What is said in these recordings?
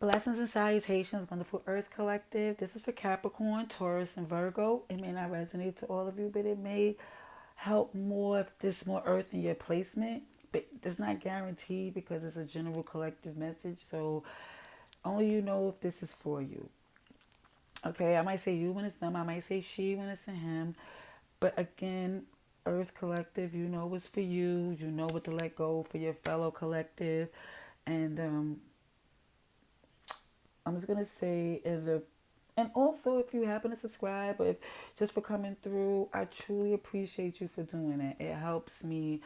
Blessings and salutations, wonderful Earth Collective. This is for Capricorn, Taurus, and Virgo. It may not resonate to all of you, but it may help more if there's more Earth in your placement. But it's not guaranteed because it's a general collective message. So only you know if this is for you. Okay, I might say you when it's them. I might say she when it's a him. But again, Earth Collective, you know what's for you. You know what to let go for your fellow collective. And I'm just gonna say and also if you happen to subscribe or if just for coming through, I truly appreciate you for doing it. It helps me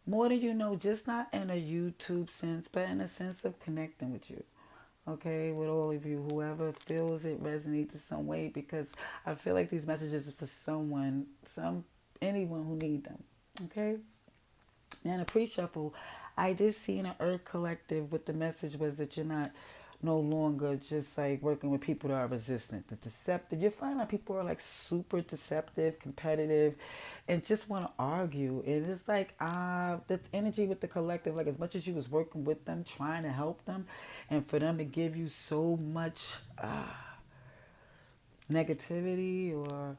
more than you know, just not in a YouTube sense, but in a sense of connecting with you. Okay, with all of you, whoever feels it resonates in some way, because I feel like these messages are for someone, anyone who need them. Okay, now in a pre-shuffle, I did see in an Earth Collective what the message was that you're not no longer just like working with people that are resistant, the deceptive. You find out people are like super deceptive, competitive, and just want to argue. And it's like this energy with the collective, like as much as you was working with them, trying to help them, and for them to give you so much negativity or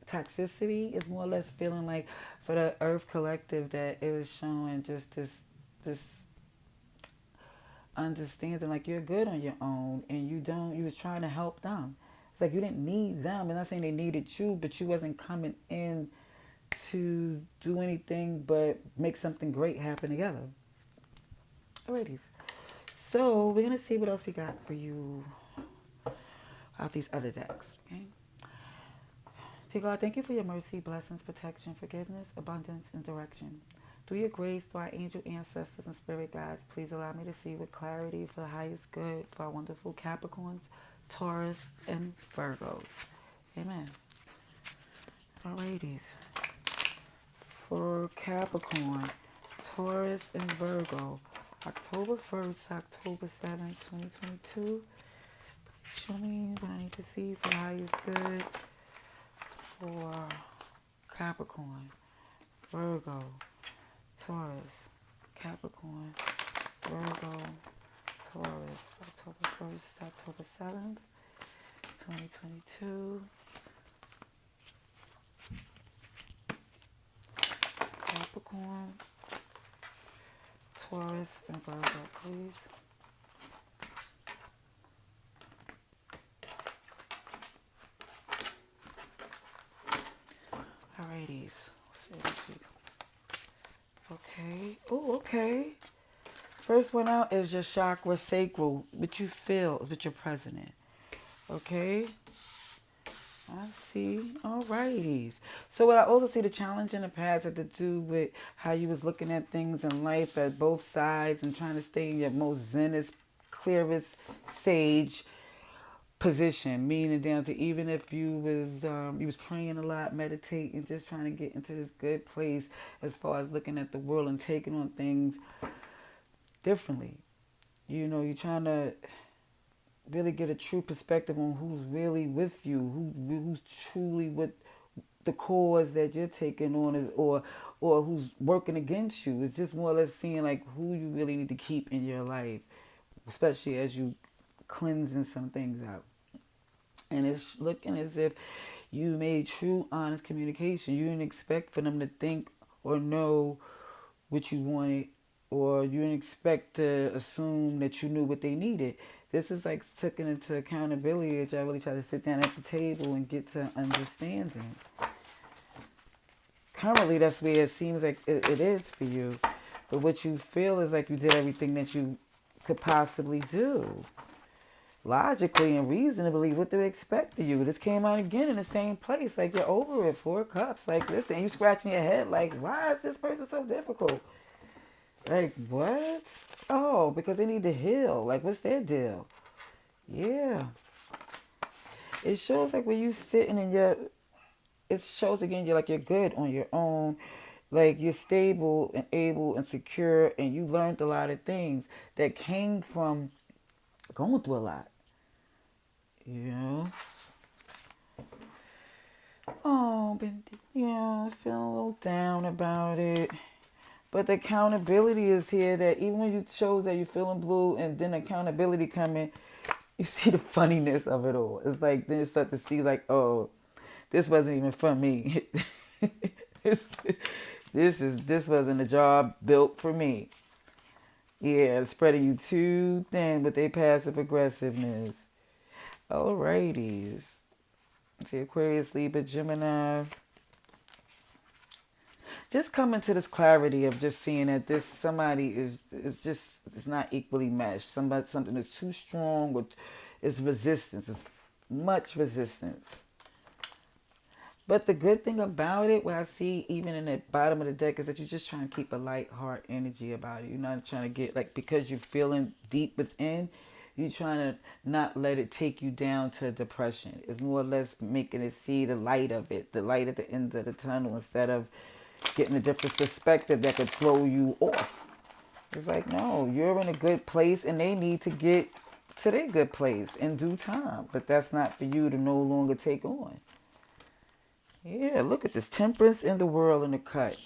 toxicity, is more or less feeling like for the Earth Collective that it was showing just this understanding like you're good on your own and you was trying to help them. It's like you didn't need them. I'm not saying they needed you, but you wasn't coming in to do anything but make something great happen together. Alrighties. So we're gonna see what else we got for you out these other decks. Okay. Dear God, thank you for your mercy, blessings, protection, forgiveness, abundance, and direction. Through your grace, through our angel ancestors and spirit guides, please allow me to see with clarity for the highest good for our wonderful Capricorns, Taurus, and Virgos. Amen. Alrighties. For Capricorn, Taurus, and Virgo, October 1st, October 7th, 2022. Show me what I need to see for the highest good for Capricorn, Virgo, Taurus, Capricorn, Virgo, Taurus, October 1st, October 7th, 2022. Capricorn, Taurus, and Virgo, please. Alrighties. Okay. Oh, okay. First one out is your chakra sacral, what you feel is what you're present in. Okay. I see. Alrighties. So what I also see the challenge in the past had to do with how you was looking at things in life at both sides and trying to stay in your most zenest, clearest, sage position, meaning down to even if you was praying a lot, meditating, just trying to get into this good place as far as looking at the world and taking on things differently. You know, you're trying to really get a true perspective on who's really with you, who's truly with the cause that you're taking on, or who's working against you. It's just more or less seeing like who you really need to keep in your life, especially as you cleansing some things out. And it's looking as if you made true, honest communication. You didn't expect for them to think or know what you wanted, or you didn't expect to assume that you knew what they needed. This is like taking into accountability that y'all really try to sit down at the table and get to understanding. Currently, that's where it seems like it is for you. But what you feel is like you did everything that you could possibly do. Logically and reasonably, what do they expect of you? This came out again in the same place. Like you're over it, 4 cups. Like, listen, you scratching your head like, why is this person so difficult? Like, what? Oh, because they need to heal. Like, what's their deal? Yeah. It shows like when you sitting in your, it shows again you're like you're good on your own. Like you're stable and able and secure, and you learned a lot of things that came from going through a lot. You know? Oh, Bendy. Yeah, I was feeling a little down about it. But the accountability is here, that even when you chose that you're feeling blue and then accountability coming, you see the funniness of it all. It's like, then you start to see like, oh, this wasn't even for me. this, this wasn't a job built for me. Yeah, spreading you too thin with their passive aggressiveness. Alrighties. See, Aquarius, Libra, Gemini. Just coming to this clarity of just seeing that this somebody is just, it's not equally meshed. Something is too strong, with it's resistance. It's much resistance. But the good thing about it, what I see even in the bottom of the deck, is that you're just trying to keep a light heart energy about it. You're not trying to get, like, because you're feeling deep within, you're trying to not let it take you down to depression. It's more or less making it see the light of it, the light at the end of the tunnel, instead of getting a different perspective that could throw you off. It's like, no, you're in a good place and they need to get to their good place in due time. But that's not for you to no longer take on. Yeah, look at this. Temperance in the world in the cut.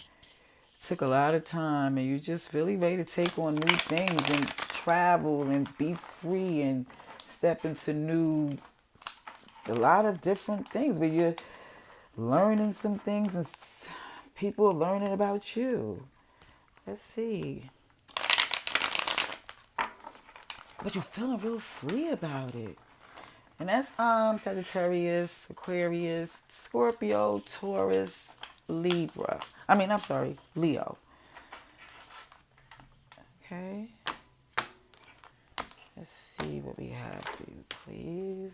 Took a lot of time and you're just really ready to take on new things and travel and be free and step into a lot of different things where you're learning some things and people are learning about you. Let's see. But you're feeling real free about it. And that's Sagittarius, Aquarius, Scorpio, Taurus, Libra. Leo. Okay. Let's see what we have for you, please.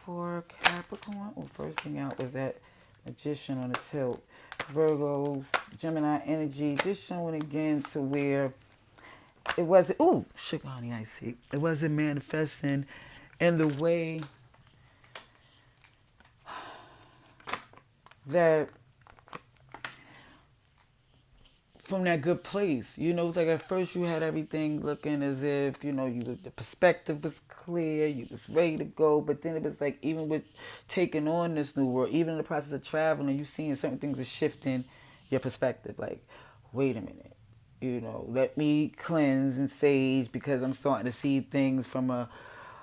For Capricorn. Oh, first thing out was that Magician on the tilt. Virgos, Gemini energy, just showing again to where it wasn't, sugar honey icy. It wasn't manifesting in the way that, from that good place. You know, it's like at first you had everything looking as if, the perspective was clear, you was ready to go, but then it was like, even with taking on this new world, even in the process of traveling, you seeing certain things were shifting your perspective. Like, wait a minute. Let me cleanse and sage because I'm starting to see things from a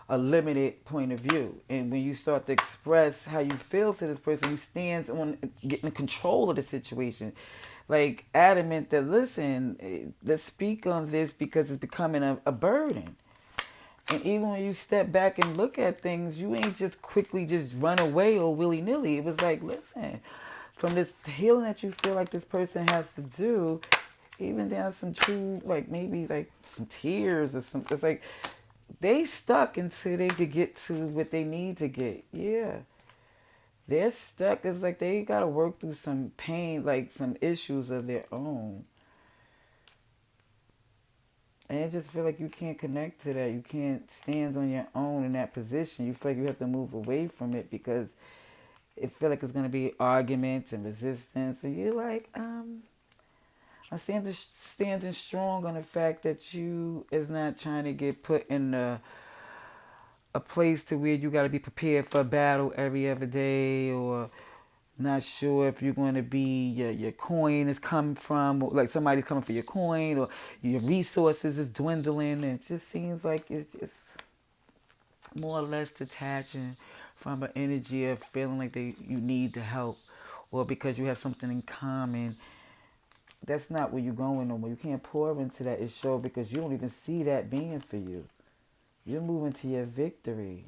limited point of view. And when you start to express how you feel to this person, you stand on getting control of the situation. Like, adamant that, listen, let's speak on this because it's becoming a burden. And even when you step back and look at things, you ain't just quickly just run away or willy-nilly. It was like, listen, from this healing that you feel like this person has to do, even down some true, like maybe like some tears or something. It's like they stuck until they could get to what they need to get. Yeah. They're stuck. It's like they got to work through some pain, like some issues of their own. And I just feel like you can't connect to that. You can't stand on your own in that position. You feel like you have to move away from it because it feel like it's going to be arguments and resistance. And you're like, I'm standing strong on the fact that you is not trying to get put in a place to where you got to be prepared for a battle every other day, or not sure if you're going to be, your coin is coming from, or like somebody's coming for your coin, or your resources is dwindling. And it just seems like it's just more or less detaching from an energy of feeling like you need to help, or because you have something in common. That's not where you're going no more. You can't pour into that issue because you don't even see that being for you. You're moving to your victory.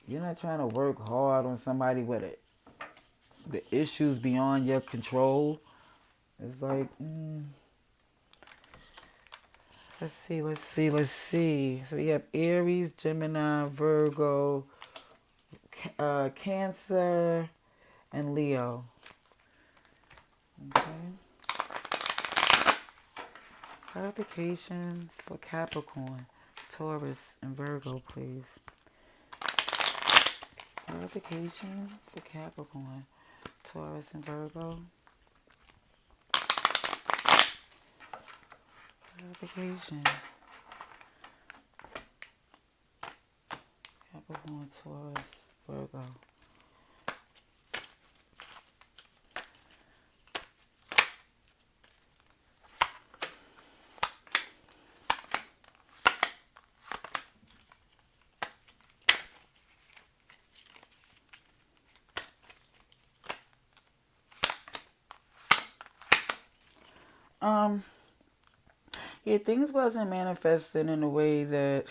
You're not trying to work hard on somebody with it. The issues beyond your control. It's like, let's see. So we have Aries, Gemini, Virgo, Cancer, and Leo. Okay. Clarification for Capricorn, Taurus, and Virgo, please. Clarification for Capricorn, Taurus, and Virgo. Clarification. Capricorn, Taurus, Virgo. Um, yeah, things wasn't manifesting in a way that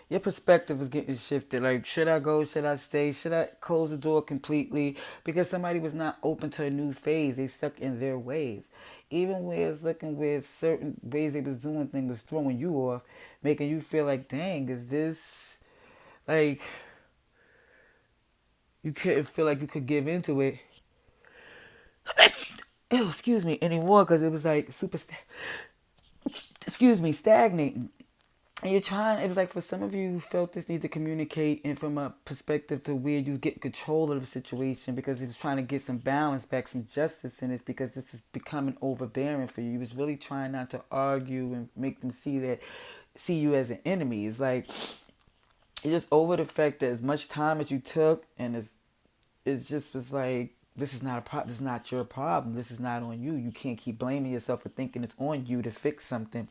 your perspective was getting shifted. Like, should I go? Should I stay? Should I close the door completely? Because somebody was not open to a new phase. They stuck in their ways. Even where it's looking where certain ways they was doing things was throwing you off, making you feel like, dang, is this like you couldn't feel like you could give into it. Ew, excuse me, anymore because it was like excuse me, stagnating. And you're trying, it was like for some of you who felt this need to communicate and from a perspective to where you get control of the situation because he was trying to get some balance back, some justice in this because this was becoming overbearing for you. You was really trying not to argue and make them see you as an enemy. It's like, it's just over the fact that as much time as you took and it just was like, this is not a problem. This is not your problem. This is not on you. You can't keep blaming yourself for thinking it's on you to fix something,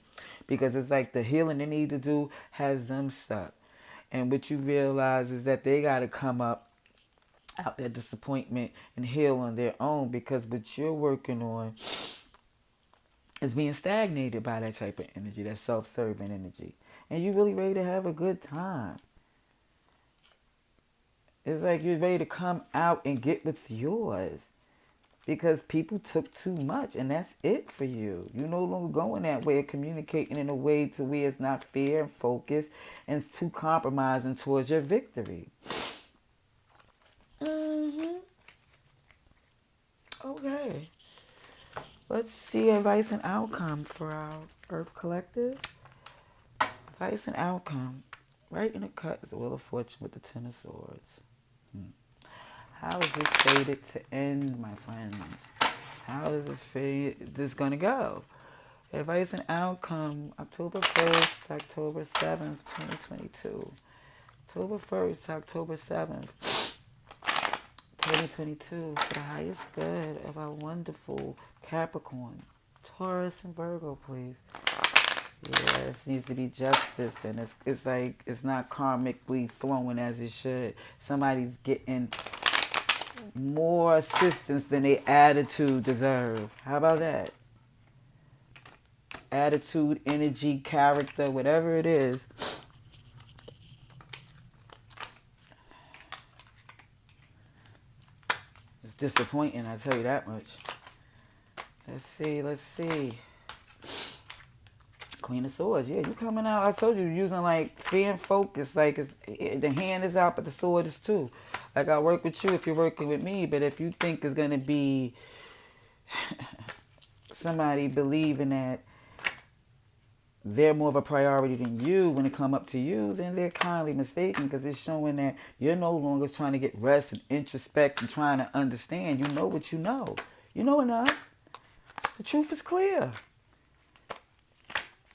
because it's like the healing they need to do has them stuck. And what you realize is that they got to come up out that disappointment and heal on their own, because what you're working on is being stagnated by that type of energy, that self-serving energy. And you really ready to have a good time. It's like you're ready to come out and get what's yours. Because people took too much, and that's it for you. You're no longer going that way of communicating in a way to where it's not fair and focused and it's too compromising towards your victory. Okay. Let's see advice and outcome for our Earth Collective. Advice and outcome. Right in the cut is the Wheel of Fortune with the Ten of Swords. How is this fated to end, my friends? How is this going to go? Advice and outcome, October 1st, October 7th, 2022. October 1st, October 7th, 2022, for the highest good of our wonderful Capricorn, Taurus, and Virgo, please. Yeah, this needs to be justice, and it's like it's not karmically flowing as it should. Somebody's getting more assistance than their attitude deserve. How about that? Attitude, energy, character, whatever it is. It's disappointing, I tell you that much. Let's see. Queen of Swords, yeah, you coming out. I told you, using like fear and focus. Like the hand is out, but the sword is too. Like I work with you if you're working with me, but if you think it's gonna be somebody believing that they're more of a priority than you when it come up to you, then they're kindly mistaken, because it's showing that you're no longer trying to get rest and introspect and trying to understand. You know what you know. You know enough. The truth is clear.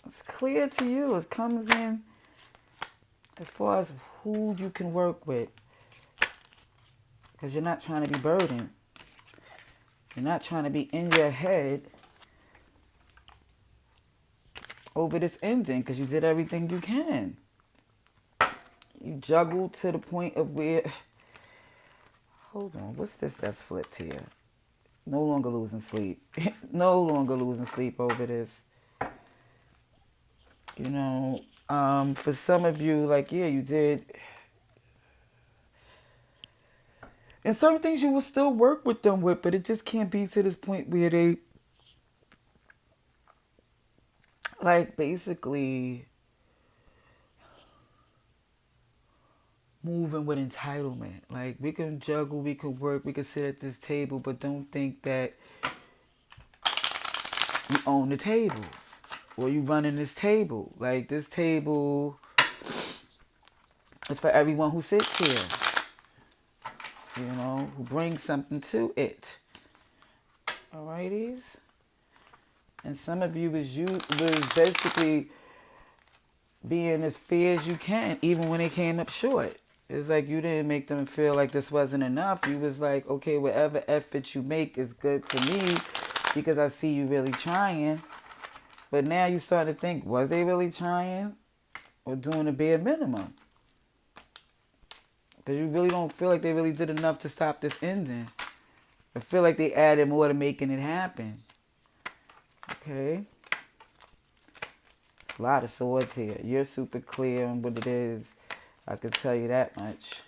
It's clear to you. It comes in as far as who you can work with, because you're not trying to be burdened. You're not trying to be in your head over this ending, because you did everything you can. You juggled to the point of where... Hold on. What's this that's flipped here? No longer losing sleep. No longer losing sleep over this. You know, for some of you, like, yeah, you did. And certain things you will still work with them with, but it just can't be to this point where they, like, basically moving with entitlement. Like, we can juggle, we can work, we can sit at this table, but don't think that you own the table. Or you running this table. Like, this table is for everyone who sits here. You know, who brings something to it. Alrighties? And some of you was basically being as fair as you can, even when it came up short. It's like you didn't make them feel like this wasn't enough. You was like, okay, whatever effort you make is good for me, because I see you really trying. But now you start to think, was they really trying or doing a bare minimum? Because you really don't feel like they really did enough to stop this ending. I feel like they added more to making it happen. Okay. It's a lot of swords here. You're super clear on what it is. I can tell you that much.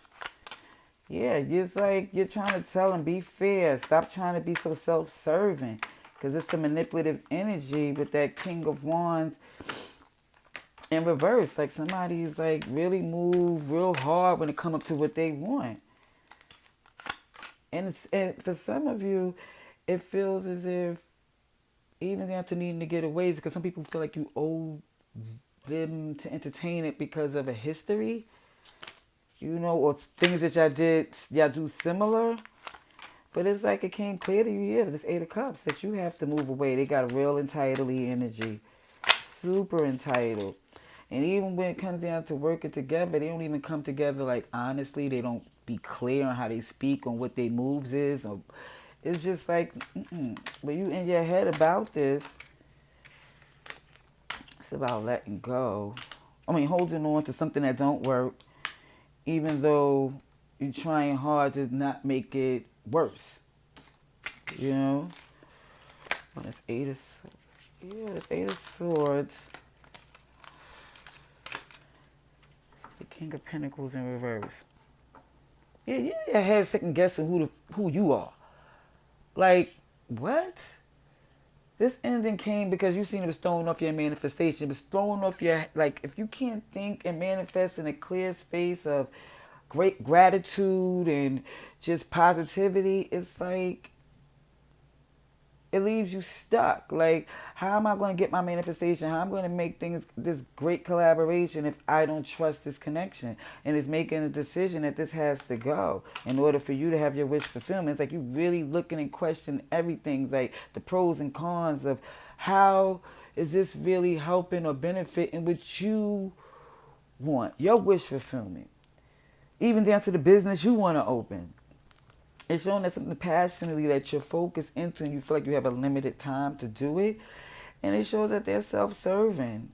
Yeah, it's like you're trying to tell them, be fair. Stop trying to be so self-serving. Because it's a manipulative energy with that King of Wands in reverse. Like somebody's like really move real hard when it come up to what they want. And for some of you, it feels as if even down to needing to get away, because some people feel like you owe them to entertain it because of a history, or things that y'all do similar. But it's like it came clear to you, this Eight of Cups, that you have to move away. They got a real entitledly energy, super entitled. And even when it comes down to working together, they don't even come together like honestly. They don't be clear on how they speak, on what their moves is. Or it's just like, when you in your head about this, it's about letting go. Holding on to something that don't work, even though you're trying hard to not make it worse. Well, that's that's Eight of Swords. The King of Pentacles in reverse. Yeah, you in your head second guessing who you are. Like, what? This ending came because you seen it was throwing off your manifestation. It was throwing off your, like, if you can't think and manifest in a clear space of great gratitude and just positivity, it's like, it leaves you stuck. Like, how am I going to get my manifestation? How am I going to make things, this great collaboration, if I don't trust this connection? And it's making a decision that this has to go in order for you to have your wish fulfillment. It's like you really looking and questioning everything, like the pros and cons of how is this really helping or benefiting what you want, your wish fulfillment. Even down to the business you want to open. It's showing that something passionately that you're focused into and you feel like you have a limited time to do it. And it shows that they're self-serving.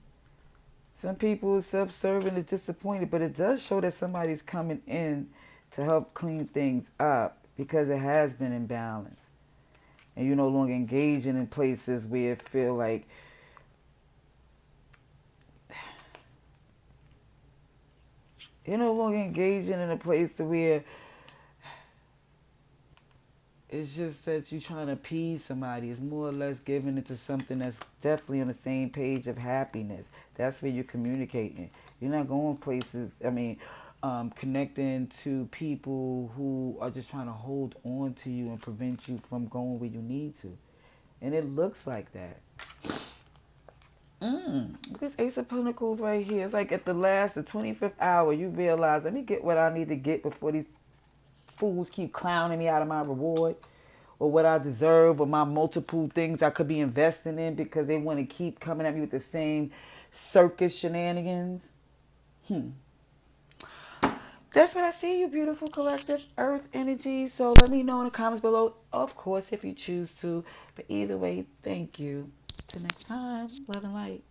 Some people self-serving is disappointed, but it does show that somebody's coming in to help clean things up because it has been imbalanced. And you're no longer engaging in places where it feel like you're no longer engaging in a place to where it's just that you're trying to appease somebody. It's more or less giving it to something that's definitely on the same page of happiness. That's where you're communicating. You're not going places, connecting to people who are just trying to hold on to you and prevent you from going where you need to. And it looks like that. This Ace of Pentacles right here. It's like at the 25th hour, you realize, let me get what I need to get before these fools keep clowning me out of my reward or what I deserve or my multiple things I could be investing in because they want to keep coming at me with the same circus shenanigans. That's what I see, you beautiful collective earth energy. So let me know in the comments below, of course, if you choose to. But either way, thank you. Till next time, love and light.